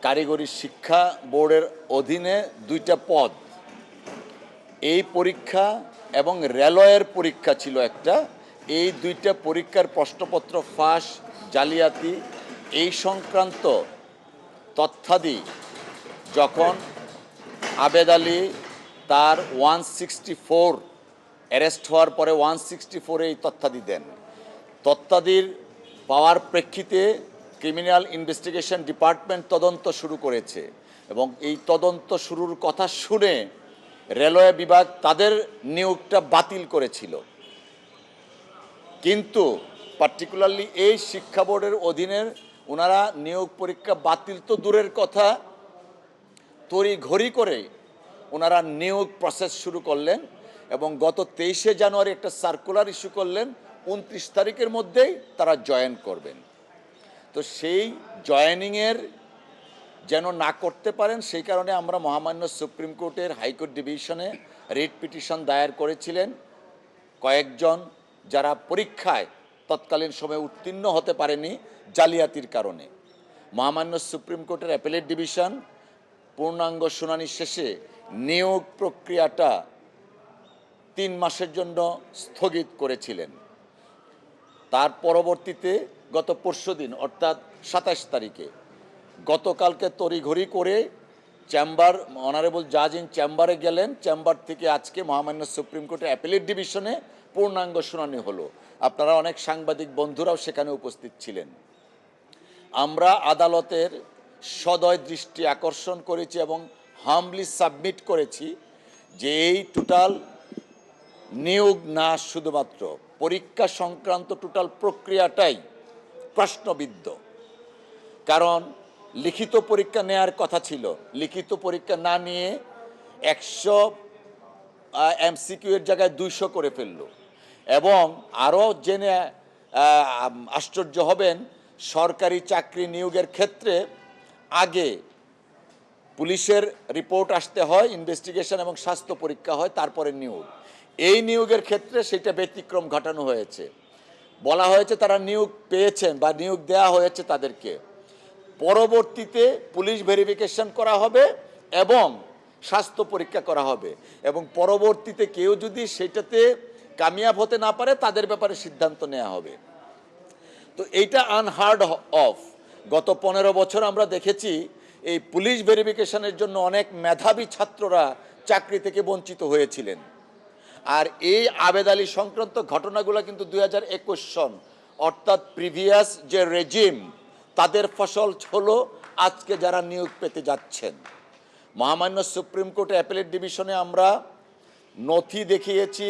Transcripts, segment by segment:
কারিগরি শিক্ষা বোর্ডের অধীনে দুইটা পদ, এই পরীক্ষা এবং রেলওয়ের পরীক্ষা ছিল একটা। এই দুইটা পরীক্ষার প্রশ্নপত্র ফাঁস, জালিয়াতি এই সংক্রান্ত তথ্যাদি যখন আবেদ আলী তার 164 অ্যারেস্ট হওয়ার পরে 164 এই তথ্যাদি দেন। তথ্যাদির পাওয়ার প্রেক্ষিতে ক্রিমিনাল ইনভেস্টিগেশন ডিপার্টমেন্ট তদন্ত শুরু করেছে এবং এই তদন্ত শুরুর কথা শুনে রেলওয়ে বিভাগ তাদের নিয়োগটা বাতিল করেছিল। কিন্তু পার্টিকুলারলি এই শিক্ষা বোর্ডের অধীনের ওনারা নিয়োগ পরীক্ষা বাতিল তো দূরের কথা, তড়িঘড়ি করে ওনারা নিয়োগ প্রসেস শুরু করলেন এবং গত 23শে জানুয়ারি একটা সার্কুলার ইস্যু করলেন 29 তারিখের মধ্যেই তারা জয়েন করবেন। তো সেই জয়েনিংয়ের যেন না করতে পারেন সেই কারণে আমরা মহামান্য সুপ্রিম কোর্টের হাইকোর্ট ডিভিশনে রিট পিটিশন দায়ের করেছিলেন। কয়েকজন যারা পরীক্ষায় তৎকালীন সময়ে উত্তীর্ণ হতে পারেনি জালিয়াতির কারণে, মহামান্য সুপ্রিম কোর্টের অ্যাপেলেট ডিভিশন পূর্ণাঙ্গ শুনানি শেষে নিয়োগ প্রক্রিয়াটা 3 মাসের জন্য স্থগিত করেছিলেন। তার পরবর্তীতে গত পরশুদিন অর্থাৎ 27 তারিখে গতকালকে তড়িঘড়ি করে চেম্বার অনারেবল জাজ ইন চেম্বারে গেলেন। চেম্বার থেকে আজকে মহামান্য সুপ্রিম কোর্টের অ্যাপেলেট ডিভিশনে পূর্ণাঙ্গ শুনানি হলো। আপনারা অনেক সাংবাদিক বন্ধুরাও সেখানে উপস্থিত ছিলেন। আমরা আদালতের সদয় দৃষ্টি আকর্ষণ করেছি এবং হামলি সাবমিট করেছি যে এই টোটাল নিয়োগ না, শুধুমাত্র পরীক্ষা সংক্রান্ত টোটাল প্রক্রিয়াটাই প্রশ্নবিদ্ধ। কারণ লিখিত পরীক্ষা নেয়ার কথা ছিল, লিখিত পরীক্ষা না নিয়ে 100 MCQ এর জায়গায় 200 করে ফেলল। এবং আরও জেনে আশ্চর্য হবেন, সরকারি চাকরি নিয়োগের ক্ষেত্রে আগে পুলিশের রিপোর্ট আসতে হয়, ইনভেস্টিগেশন এবং স্বাস্থ্য পরীক্ষা হয়, তারপরে নিয়োগ। এই নিয়োগের ক্ষেত্রে সেটা ব্যতিক্রম ঘটানো হয়েছে। বলা হয়েছে তারা নিয়োগ পেয়েছেন বা নিয়োগ দেওয়া হয়েছে তাদেরকে, পরবর্তীতে পুলিশ ভেরিফিকেশন করা হবে এবং স্বাস্থ্য পরীক্ষা করা হবে এবং পরবর্তীতে কেউ যদি সেটাতে কামিয়াব হতে না পারে তাদের ব্যাপারে সিদ্ধান্ত নেওয়া হবে। তো এইটা আনহার্ড অফ। গত 15 বছর আমরা দেখেছি এই পুলিশ ভেরিফিকেশনের জন্য অনেক মেধাবী ছাত্ররা চাকরি থেকে বঞ্চিত হয়েছিলেন। আর এই আবেদ আলী সংক্রান্ত ঘটনাগুলো কিন্তু 2021 সন অর্থাৎ প্রিভিয়াস যে রেজিম তাদের ফসল হলো আজকে যারা নিয়োগ পেতে যাচ্ছেন। মহামান্য সুপ্রিম কোর্ট অ্যাপেলেট ডিভিশনে আমরা নথি দেখিয়েছি,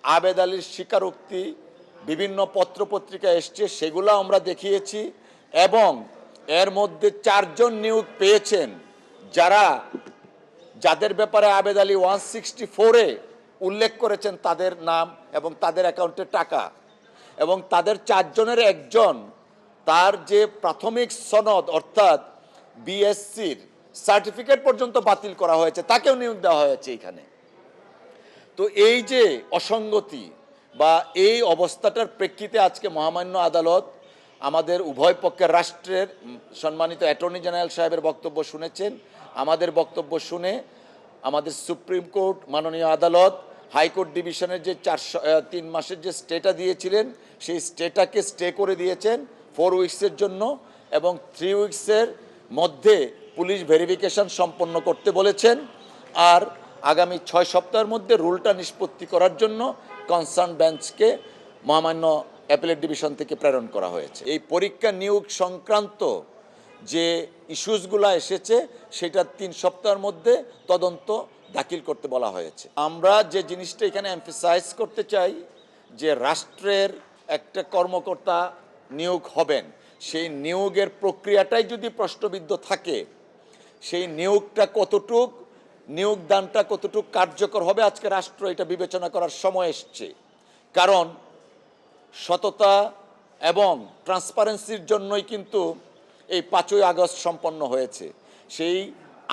আবেদ আলীর স্বীকারোক্তি বিভিন্ন পত্রপত্রিকা এসছে, সেগুলো আমরা দেখিয়েছি এবং এর মধ্যে 4 জন নিয়োগ পেয়েছেন যাদের ব্যাপারে আবেদ আলী 164-এ উল্লেখ করেছেন তাদের নাম এবং তাদের অ্যাকাউন্টে টাকা, এবং তাদের 4 জনের একজন তার যে প্রাথমিক সনদ অর্থাৎ বিএসসির সার্টিফিকেট পর্যন্ত বাতিল করা হয়েছে, তাকেও নিয়োগ দেওয়া হয়েছে এখানে। তো এই যে অসঙ্গতি বা এই অবস্থাটার প্রেক্ষিতে আজকে মহামান্য আদালত আমাদের উভয় পক্ষের রাষ্ট্রের সম্মানিত অ্যাটর্নি জেনারেল সাহেবের বক্তব্য শুনেছেন। আমাদের বক্তব্য শুনে আমাদের সুপ্রিম কোর্ট মাননীয় আদালত হাইকোর্ট ডিভিশনের যে 3 মাসের যে স্টেটা দিয়েছিলেন সেই স্টেটাকে স্টে করে দিয়েছেন 4 উইকসের জন্য এবং 3 উইকসের মধ্যে পুলিশ ভেরিফিকেশন সম্পন্ন করতে বলেছেন। আর আগামী 6 সপ্তাহের মধ্যে রুলটা নিষ্পত্তি করার জন্য কনসার্ন বেঞ্চকে মহামান্য অ্যাপেলেট ডিভিশন থেকে প্রেরণ করা হয়েছে। এই পরীক্ষা নিয়োগ সংক্রান্ত যে ইস্যুসগুলো এসেছে সেটা 3 সপ্তাহের মধ্যে তদন্ত দাখিল করতে বলা হয়েছে। আমরা যে জিনিসটা এখানে এমফাসাইজ করতে চাই যে রাষ্ট্রের একটা কর্মকর্তা নিয়োগ হবেন, সেই নিয়োগের প্রক্রিয়াটাই যদি প্রশ্নবিদ্ধ থাকে, সেই নিয়োগটা কতটুক, নিয়োগদানটা কতটুক কার্যকর হবে, আজকে রাষ্ট্র এটা বিবেচনা করার সময় এসছে। কারণ সততা এবং ট্রান্সপারেন্সির জন্যই কিন্তু এই 5ই আগস্ট সম্পন্ন হয়েছে। সেই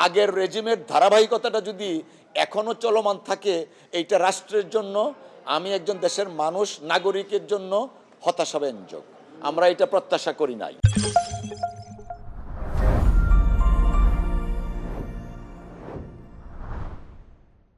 আগের রেজিমের ধারাবাহিকতাটা যদি এখনও চলমান থাকে, এইটা রাষ্ট্রের জন্য, আমি একজন দেশের মানুষ নাগরিকের জন্য হতাশাব্যঞ্জক। আমরা এটা প্রত্যাশা করি নাই।